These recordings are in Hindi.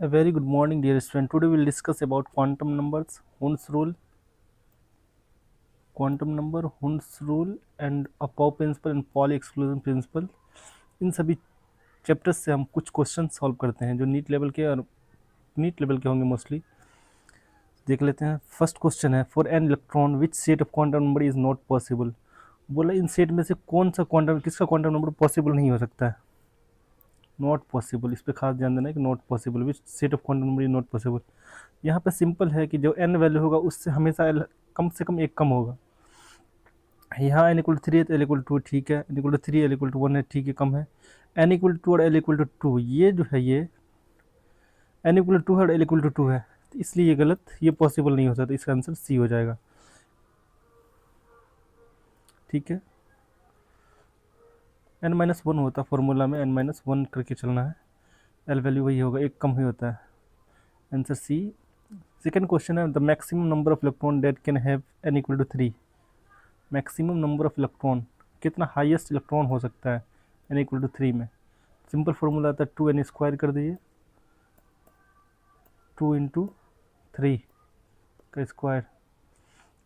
A very good morning, dear student. Today we will discuss about quantum numbers, Hund's rule, quantum number, Hund's rule, and Apow principle and Pauli exclusion principle. इन सभी चैप्टर्स से हम कुछ क्वेश्चन सॉल्व करते हैं जो नीट लेवल के होंगे मोस्टली। देख लेते हैं। फर्स्ट क्वेश्चन है, for an electron which set of quantum number is not possible. बोला इन सेट में से किसका क्वांटम नंबर पॉसिबल नहीं हो सकता है। नॉट पॉसिबल, इस पर खास ध्यान देना है कि not possible, which set of quantum number is not possible. यहाँ पे सिंपल है कि जो एन वैल्यू होगा उससे हमेशा कम से कम एक कम होगा। यहाँ एन इक्वल टू थ्री है तो एल इक्वल टू ठीक है, n equal to three L equal to one है ठीक है, कम है। एन इक्वल टू और एल इक्वल टू टू, ये जो है ये एन इक्वल टू है और एल इक्वल टू टू है, तो इसलिए ये गलत, ये पॉसिबल नहीं हो सकता। इसका आंसर सी हो जाएगा। ठीक है, एन माइनस वन होता फॉर्मूला में, एन माइनस वन करके चलना है, एल वैल्यू वही होगा, एक कम ही होता है। Answer C. सेकेंड क्वेश्चन है, the maximum number of electron that can have n equal to three. Maximum number of electron, कितना हाईएस्ट इलेक्ट्रॉन हो सकता है एन इक्वल टू थ्री में। सिंपल फॉर्मूला आता है टू एन स्क्वायर कर दीजिए, टू इंटू थ्री का स्क्वायर,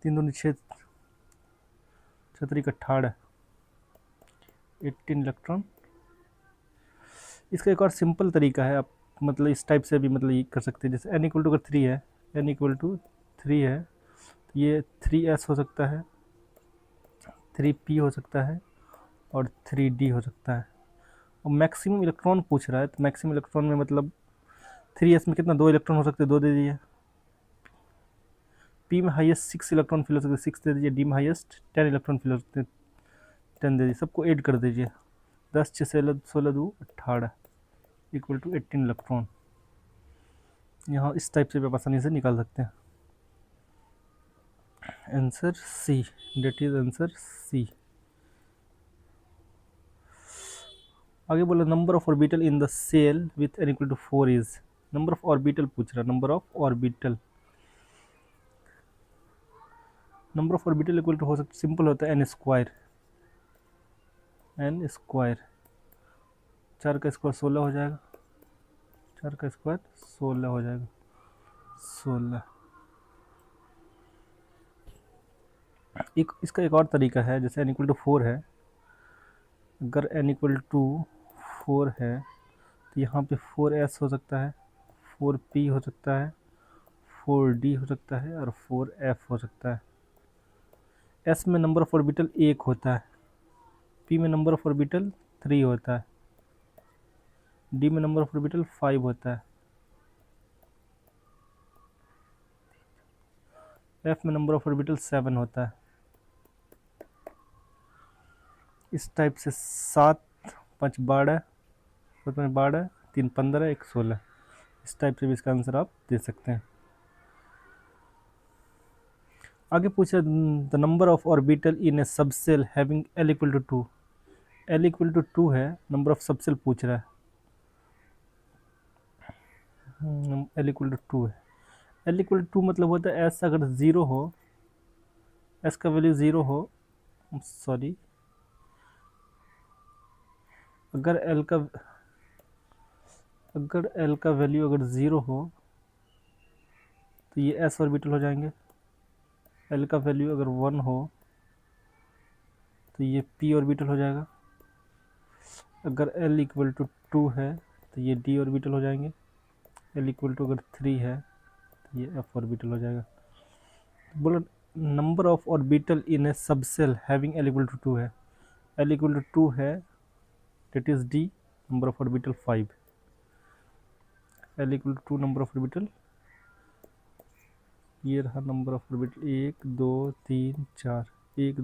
तीन दूनी छः, छतरी का अट्ठारह, 18 इलेक्ट्रॉन। इसका एक और सिंपल तरीका है, आप मतलब इस टाइप से भी मतलब ये कर सकते हैं। जैसे एन इक्वल टू अगर थ्री है, एन इक्वल टू थ्री है तो ये थ्री एस हो सकता है, थ्री पी हो सकता है और थ्री डी हो सकता है। और मैक्सिमम इलेक्ट्रॉन पूछ रहा है तो मैक्सिमम इलेक्ट्रॉन में मतलब थ्री एस में कितना, दो इलेक्ट्रॉन हो सकते हैं, दो दे दीजिए। पी में हाईएस्ट सिक्स इलेक्ट्रॉन फिल हो सकते हैं, सिक्स दे दीजिए। डी में हाईएस्ट 10 इलेक्ट्रॉन फिल हो सकते हैं, 10 दे दीजिए। सबको ऐड कर दीजिए, 10 छः सोलह दो 18 इक्वल टू 18 इलेक्ट्रॉन। यहाँ इस टाइप से भी आप आसानी से निकाल सकते हैं। Answer C, that is answer C. आगे बोला number of orbital in the shell with n equal to four is. Number of orbital पूछ रहा है, number of orbital. Number of orbital equal to हो सकता, सिंपल होता है एन स्क्वायर, एन स्क्वायर। चार का स्क्वायर 16 हो जाएगा, चार का स्क्वायर 16 हो जाएगा, 16। एक इसका एक और तरीका है, जैसे एन इक्वल टू फोर है, अगर एन इक्वल टू फोर है तो यहाँ पे फोर एस हो सकता है, फोर पी हो सकता है, फोर डी हो सकता है और फोर एफ हो सकता है। एस में नंबर ऑफ ऑर्बिटल एक होता है, पी में नंबर ऑफ ऑर्बिटल थ्री होता है, डी में नंबर ऑफ ऑर्बिटल फाइव होता है, एफ में नंबर ऑफ ऑर्बिटल सेवन होता है। इस टाइप से सात पाँच 12, सात में 12, तीन 15, एक 16, इस टाइप से भी इसका आंसर आप दे सकते हैं। आगे पूछा the number of orbital in a subshell having l equal to two. L equal to two है, नंबर ऑफ सबसेल पूछ रहा है, एल इक्वल टू टू है। एल इक्वल टू मतलब होता है एस अगर ज़ीरो हो, एस का वैल्यू ज़ीरो हो, सॉरी, अगर एल का वैल्यू अगर ज़ीरो हो तो ये एस ऑर्बिटल हो जाएंगे। एल का वैल्यू अगर वन हो तो ये पी ऑर्बिटल हो जाएगा। अगर एल इक्वल टू टू है तो ये डी ऑर्बिटल हो जाएंगे। एल इक्वल टू अगर थ्री है तो ये एफ ऑर्बिटल हो जाएगा। बोलो number of orbital in a subshell having l equal to two है, एल इक्वल टू टू है, that is d, number of orbital five. L equal to two, number of orbital, ये रहा नंबर ऑफ ऑर्बिटल, एक दो तीन चार, एक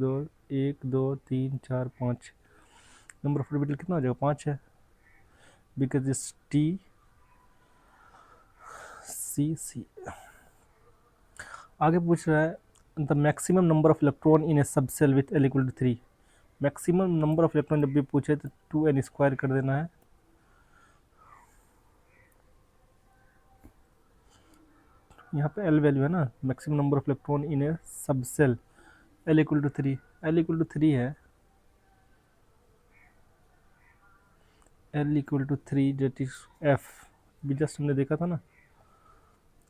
दो तीन चार पाँच। नंबर ऑफ ऑर्बिटल कितना हो जाएगा, पाँच है, बिकॉज इस टी सी सी। आगे पूछ रहा है the maximum number of electron in a subshell with l equal to three. Maximum number of electron जब भी पूछे तो टू एन स्क्वायर कर देना है। यहाँ पे एल वैल्यू है ना, maximum number of electron in a subshell, L equal to three, L equal to three है, L equal to three, that is F, भी जस्ट हमने देखा था ना,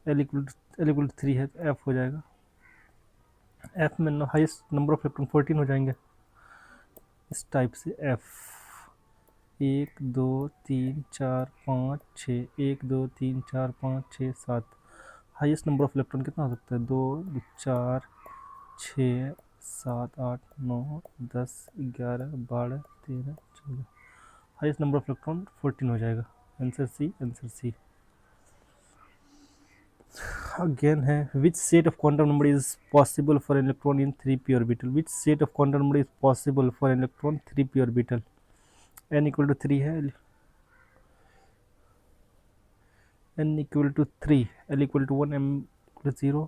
एल इक्वल टू 3 है तो एफ हो जाएगा। एफ में हाईएस्ट नंबर ऑफ इलेक्ट्रॉन 14 हो जाएंगे इस टाइप से। F 1 2 3 4 5 6, 1 2 3 4 5 6 7, highest number of electron कितना हो सकता है, 2 4 6 7 8 9 10 11 12 13 14, हाईएस्ट नंबर ऑफ इलेक्ट्रॉन 14 हो जाएगा। Answer C, answer C. Again है, which set of quantum number is possible for an electron in 3p orbital, which set of quantum number is possible for an electron 3p orbital. n equal to 3 है, n equal to 3, l equal to 1, m equal to 0।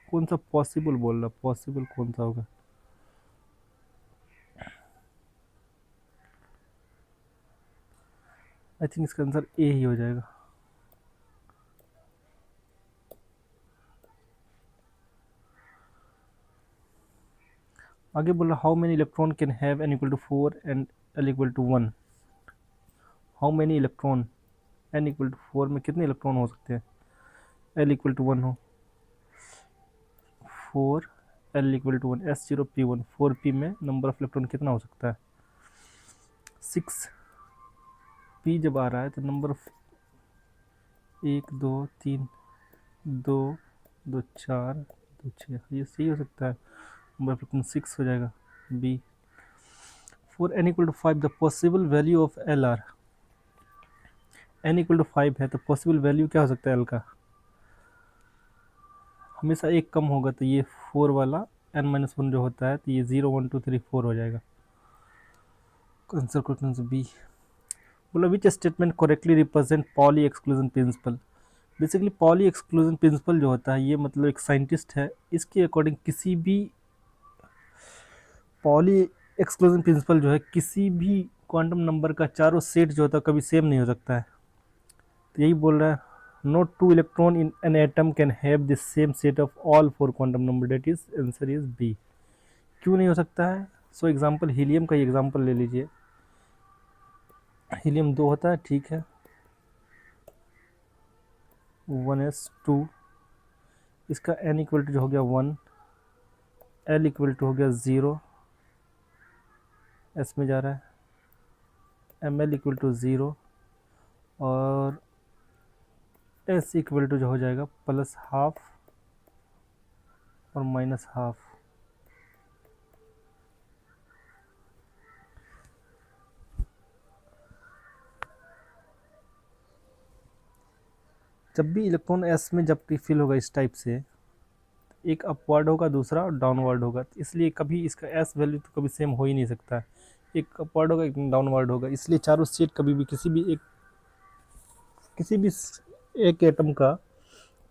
कौन सा पॉसिबल बोल रहा, पॉसिबल कौन सा होगा? आई थिंक इसका आंसर ए ही हो जाएगा। आगे बोला how many electron can have n equal to 4 and l equal to 1। How many electron, n equal to 4 में कितने इलेक्ट्रॉन हो सकते हैं, l इक्वल टू 1 हो, 4 l equal to 1, s0 p1, 4p में नंबर ऑफ इलेक्ट्रॉन कितना हो सकता है, 6। p जब आ रहा है तो नंबर ऑफ 1 2 3 2 2 4 2 6, ये सही हो सकता है, नंबर ऑफ इलेक्ट्रॉन 6 हो जाएगा B. For n equal to 5 the possible value of l are, n equal to 5 है तो पॉसिबल वैल्यू क्या हो सकता है एल का, हमेशा एक कम होगा तो ये 4 वाला n-1 जो होता है तो ये 0 1 2 3 4 हो जाएगा। Answer question B. बोला which statement correctly represent Pauli exclusion principle. Basically Pauli exclusion principle जो होता है ये मतलब एक साइंटिस्ट है, इसके अकॉर्डिंग किसी भी पॉली एक्सक्लूजन प्रिंसिपल जो है किसी भी क्वांटम नंबर का चारों सेट जो होता है कभी सेम नहीं हो सकता है। तो यही बोल रहा है, no two electron in an atom can have the same set of all 4 quantum number, that is answer is B. क्यों नहीं हो सकता है? सो एग्जांपल हीलियम का ही एग्जांपल ले लीजिए, हीलियम 2 होता है, ठीक है, 1s2, इसका n इक्वल टू जो हो गया 1, l इक्वल टू हो गया 0, s में जा रहा है, ml इक्वल टू 0 और s इक्वल टू जो हो जाएगा प्लस हाफ और माइनस हाफ। जब भी इलेक्ट्रॉन s में जब भी फिल होगा इस टाइप से, एक अपवर्ड होगा दूसरा डाउनवर्ड होगा, तो इसलिए कभी इसका s वैल्यू तो कभी सेम हो ही नहीं सकता है, एक अपवर्ड होगा एक डाउनवर्ड होगा, इसलिए चारों स्टेट कभी भी किसी भी एक एटम का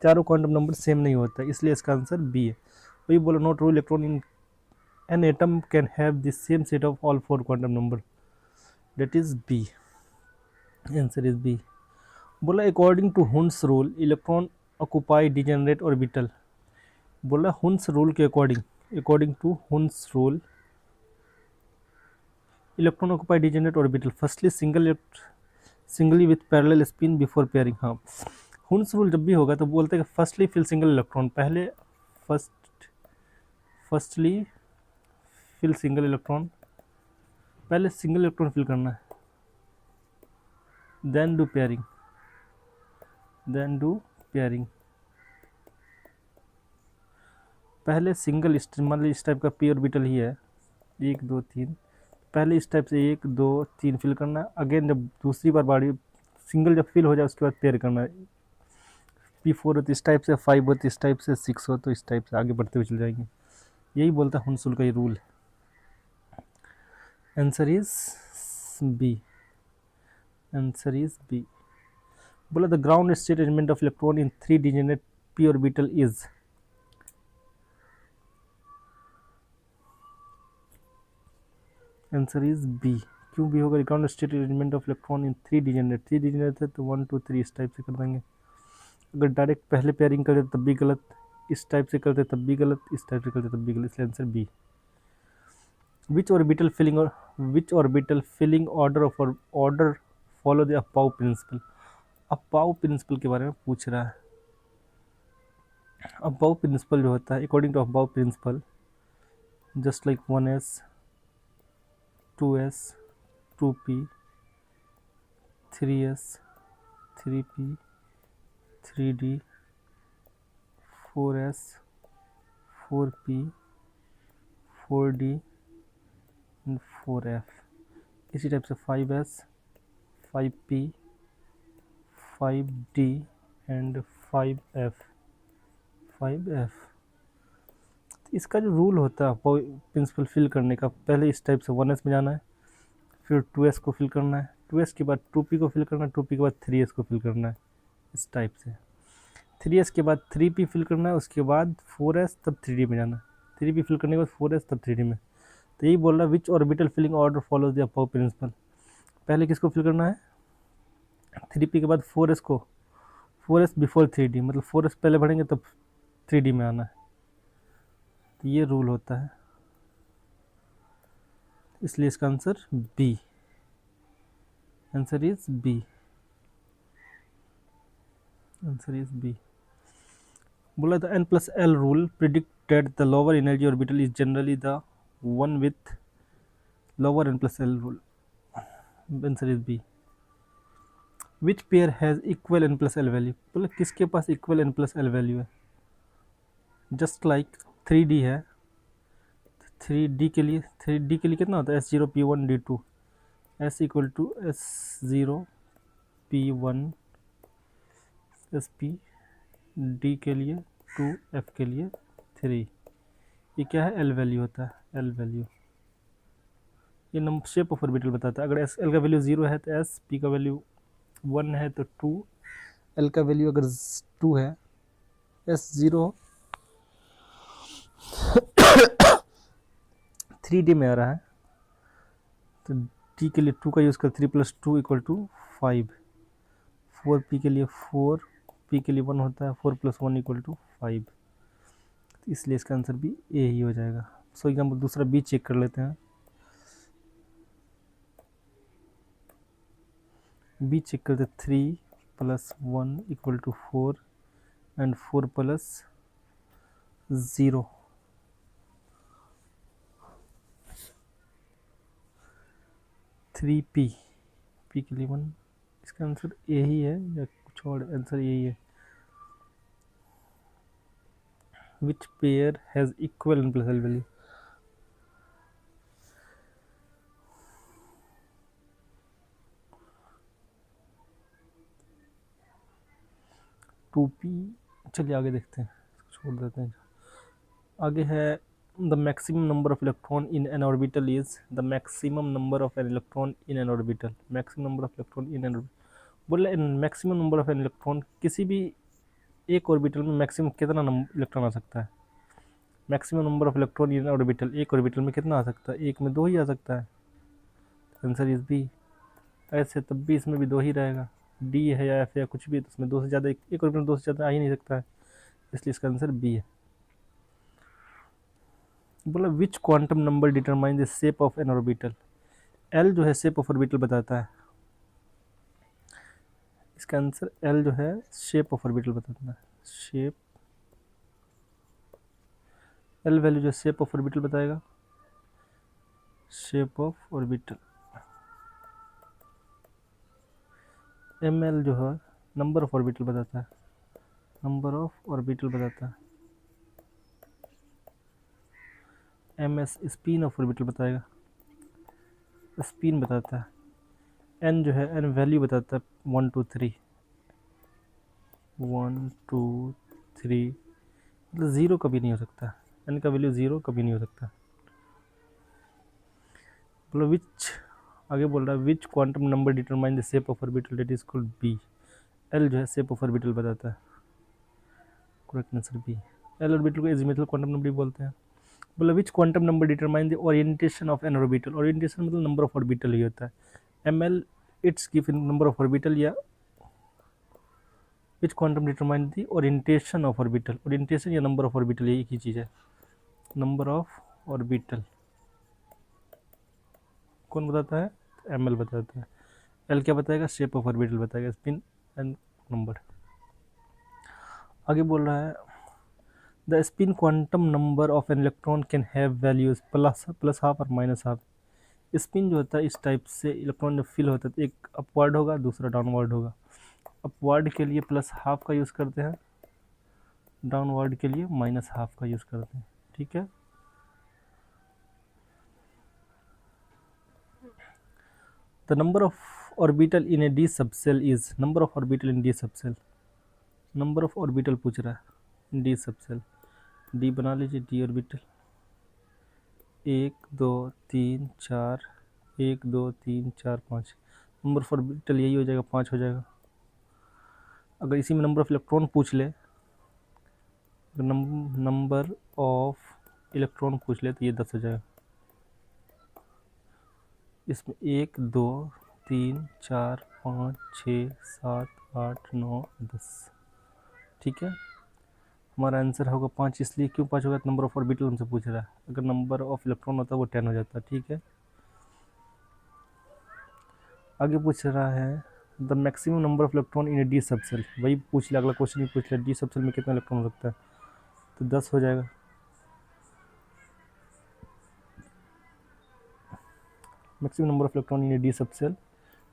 चारों क्वांटम नंबर सेम नहीं होता, इसलिए इसका आंसर बी है। वही बोला not true electron in an atom can have the same set of all 4 quantum number, that is B, answer is B. बोला according to Hund's rule electron occupy degenerate orbital. बोला हुन्स रूल के according to Hund's rule electron occupy degenerate orbital, firstly singly with parallel spin before pairing. हाँ, हुन्स रूल जब भी होगा तो बोलते हैं कि फर्स्टली फिल सिंगल इलेक्ट्रॉन, पहले फर्स्टली फिल सिंगल इलेक्ट्रॉन, पहले सिंगल इलेक्ट्रॉन फिल करना है, देन डू पेयरिंग, पहले सिंगल मान लीजिए इस टाइप का पी ऑर्बिटल ही है 1 2 3, पहले इस टाइप से 1 2 3 फिल करना है, अगेन जब दूसरी बार बारी सिंगल जब फिल हो जाए उसके बाद पेयर करना है, P4 हो तो इस टाइप से, 5 हो तो इस टाइप से, 6 हो तो इस टाइप से, आगे बढ़ते हुए चल जाएंगे। यही बोलता है हुन्स रूल का ये रूल है। Answer is B, answer is B. बोला the ground state arrangement of electron in 3 degenerate p orbital is, answer is B. क्यों बी होगा? Ground state arrangement of electron in 3 degenerate है तो 1 2 3 इस टाइप से कर देंगे, अगर डायरेक्ट पहले पेयरिंग करते तब भी गलत, इस टाइप से करते तब भी गलत, इस टाइप से करते तब भी गलत, इसलिए answer B. Which orbital filling order follow the Aufbau principle. Aufbau principle के बारे में पूछ रहा है। अपाव प्रिंसिपल जो होता है, according to Aufbau principle, just like 1s 2s 2p 3s 3p 3d 4s 4p 4d and 4f। इसी टाइप से 5s 5p 5d and 5f 5f। इसका जो रूल होता है प्रिंसिपल फिल करने का, पहले इस टाइप से 1s में जाना है, फिर 2s को फिल करना है, 2s के बाद 2p को फिल करना है, 2p के बाद 3s को फिल करना है, इस टाइप से। 3s के बाद 3p फिल करना है, उसके बाद 4s, तब 3d में जाना है, 3p फिल करने के बाद 4s, तब 3d में। तो यही बोल रहा है which orbital filling order follows the Aufbau principle. पहले किसको फिल करना है, 3p के बाद 4s को, 4s बिफोर 3d, मतलब 4s पहले बढ़ेंगे तब 3d में आना है। तो ये रूल होता है, इसलिए इसका answer B, answer is B, answer is B. बोला था n+l rule predict that the lower energy orbital is generally the one with lower n+l rule, answer is B. Which pair has equal n+l value, बोला किसके पास इक्वल n+l वैल्यू है, जस्ट लाइक 3d है, 3d के लिए, 3d के लिए कितना होता है, S0 P1 D2, S equal to S0 P1 SP, D के लिए 2, F के लिए 3। ये क्या है, L वैल्यू होता है, L वैल्यू। ये नंबर शेप ऑफ ऑर्बिटल बताता है। अगर एस एल का वैल्यू 0 है तो एस, पी का वैल्यू 1 है तो 2, एल का वैल्यू अगर 2 है, एस 0 3D में आ रहा है तो डी के लिए 2 का यूज़ कर, 3 + 2 = 5, 4p के लिए 4, p के लिए 1 होता है, 4 + 1 = 5, इसलिए इसका आंसर भी ए ही हो जाएगा। सो एग्जाम्पल दूसरा बी चेक कर लेते हैं। बी चेक करते, 3 + 1 = 4 एंड 4 + 0 3p, p के लिए 1, इसका आंसर ए ही है या कुछ और, आंसर यही है। Which pair has equal n+l value, to P. चलिए आगे देखते हैं, छोड़ देते हैं। आगे है the maximum number of electron in an orbital is, the maximum number of an electron in an orbital, maximum number of electron in an, बोले maximum number of an electron, किसी भी एक ऑर्बिटल में मैक्सिमम कितना इलेक्ट्रॉन आ सकता है, maximum number of electron in orbital, एक ऑर्बिटल में कितना आ सकता है, एक में 2 ही आ सकता है, आंसर इज बी। ऐसे तब भी इसमें भी 2 ही रहेगा, डी है या एफ या कुछ भी, तो उसमें 2 से ज़्यादा, एक ऑर्बिटल में 2 से ज़्यादा आ ही नहीं सकता है, इसलिए इसका आंसर बी है। बोला which quantum number determine the shape of an orbital, L जो है शेप ऑफ ऑर्बिटल बताता है, इसका आंसर एल जो है शेप ऑफ ऑर्बिटल बताता है, शेप, एल वैल्यू जो शेप ऑफ ऑर्बिटल बताएगा, shape of orbital. M l जो है नंबर ऑफ ऑर्बिटल बताता है, नंबर ऑफ ऑर्बिटल बताता है। M s spin of orbital बताएगा, स्पिन बताता है। एन जो है एन वैल्यू बताता है, 1 2 3, 1 2 3, मतलब 0 कभी नहीं हो सकता, एन का वैल्यू 0 कभी नहीं हो सकता। बोलो विच, आगे बोल रहा है which quantum number determine the shape of orbital, that is called B, L जो है शेप ऑफ ऑर्बिटल बताता है, correct answer B. L orbital को एजीमुथल क्वांटम नंबर भी बोलते हैं। बोला which quantum number determine the orientation of an orbital, orientation मतलब नंबर ऑफ ऑर्बिटल ही होता है, M L it's given number of orbital, या which quantum determine the orientation of orbital, orientation या नंबर ऑफ ऑर्बिटल एक ही चीज़ है, नंबर ऑफ ऑर्बिटल कौन बताता है, एम एल बताता है। एल क्या बताएगा, शेप ऑफ ऑर्बिटल बताएगा, स्पिन एंड नंबर। आगे बोल रहा है the spin quantum number of an electron can have values plus half और माइनस हाफ। स्पिन जो होता है इस टाइप से इलेक्ट्रॉन जब फिल होता है तो एक अपवर्ड होगा दूसरा डाउनवर्ड होगा। अपवर्ड के लिए प्लस हाफ का यूज़ करते हैं, डाउनवर्ड के लिए माइनस हाफ का यूज़ करते हैं। ठीक है, the number of orbital in A D subshell is, number of orbital in D subshell, number of orbital पूछ रहा है डी सबसेल। डी बना लीजिए, D orbital 1 2 3 4, 1 2 3 4 5, number of orbital यही हो जाएगा, 5 हो जाएगा। अगर इसी में नंबर ऑफ इलेक्ट्रॉन पूछ ले, नंबर ऑफ इलेक्ट्रॉन पूछ ले तो ये 10 हो जाएगा। इसमें 1 2 3 4 5 6 7 8 9 10। ठीक है, हमारा आंसर होगा 5। इसलिए क्यों 5 होगा, नंबर ऑफ ऑर्बिटल हमसे पूछ रहा है। अगर नंबर ऑफ इलेक्ट्रॉन होता वो 10 हो जाता। ठीक है, आगे पूछ रहा है the maximum number of electron in A D subshell. वही पूछ लिया, अगला क्वेश्चन ही पूछ लिया, डी सबसेल में कितना इलेक्ट्रॉन हो सकता है, तो 10 हो जाएगा। Maximum number of electron in A D subshell,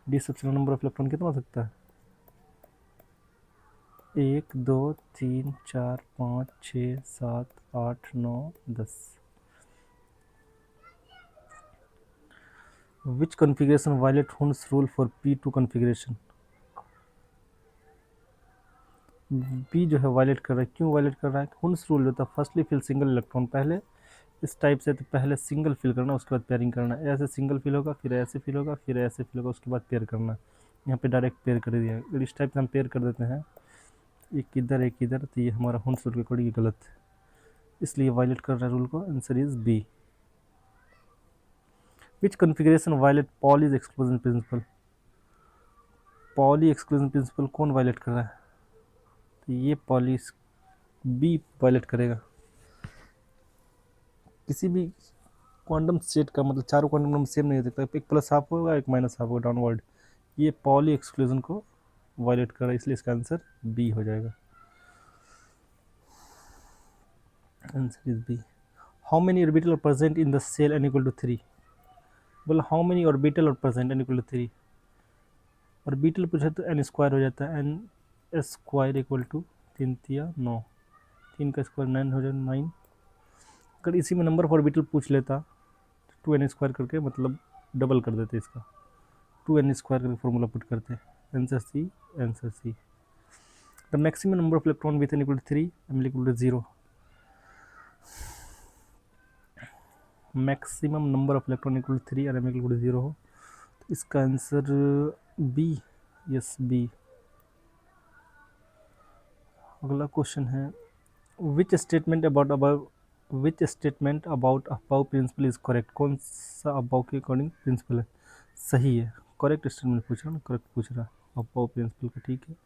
D subshell में नंबर ऑफ इलेक्ट्रॉन कितना हो सकता है, 1 2 3 4 5 6 7 8 9 10। Which configuration violate Hund's rule for P2 configuration. B जो है वायलेट कर रहा है, क्यों वायलेट कर रहा है, हुन्स रूल जो था फर्स्टली फिल सिंगल इलेक्ट्रॉन, पहले इस टाइप से तो पहले सिंगल फिल करना उसके बाद पेयरिंग करना, ऐसे सिंगल फिल होगा फिर ऐसे फिल होगा फिर ऐसे फिल होगा उसके बाद पेयर करना। यहाँ पे डायरेक्ट पेयर कर दिया, अगर इस टाइप से हम पेयर कर देते हैं एक इधर तो ये हमारा हुन्स रूल के अकॉर्डिंग गलत है, इसलिए वायलेट कर रहा है रूल को। Answer is B. Which configuration violate Pauli's exclusion principle. Pauli exclusion principle कौन वायलेट कर रहा है, तो ये पॉली बी वायलेट करेगा। किसी भी क्वांटम स्टेट का मतलब चारों क्वांटम नंबर सेम नहीं हो सकता, एक प्लस हाफ होगा एक माइनस हाफ होगा डाउनवर्ड, ये पॉली एक्सक्लूजन को वायलेट कर रहा है, इसलिए इसका आंसर बी हो जाएगा। Answer is B. How many orbital are present in the shell n equal to 3। बोला how many orbital are present n equal to 3, orbital पूछे तो n स्क्वायर हो जाता है, n स्क्वायर इक्वल टू 3 3 9, 3 का स्क्वायर 9 हो जाए 9। अगर इसी में नंबर ऑफ ऑर्बिटल पूछ लेता तो 2n स्क्वायर करके मतलब डबल कर देते इसका, 2n स्क्वायर करके फॉर्मूला पुट करते। Answer C, answer C. The maximum number of electron with n equal to 3, m equal to 0। Maximum number of electron equal to 3 और m इक्वल टू 0 हो तो इसका आंसर बी, यस बी। अगला क्वेश्चन है which statement about Aufbau principle is correct. कौन सा अबाउ के अकॉर्डिंग प्रिंसिपल है, सही है, करेक्ट स्टेटमेंट पूछ रहा है, करेक्ट पूछ रहा है अबाउ प्रिंसिपल का। ठीक है,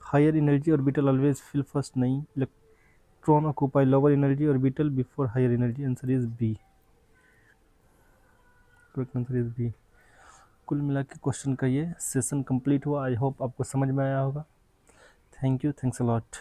higher energy orbital always fill first, नहीं, electron occupy lower energy orbital before higher energy. Answer is B, correct answer is B. कुल मिला के क्वेश्चन का ये सेशन कंप्लीट हुआ। आई होप आपको समझ में आया होगा। Thank you, thanks a lot.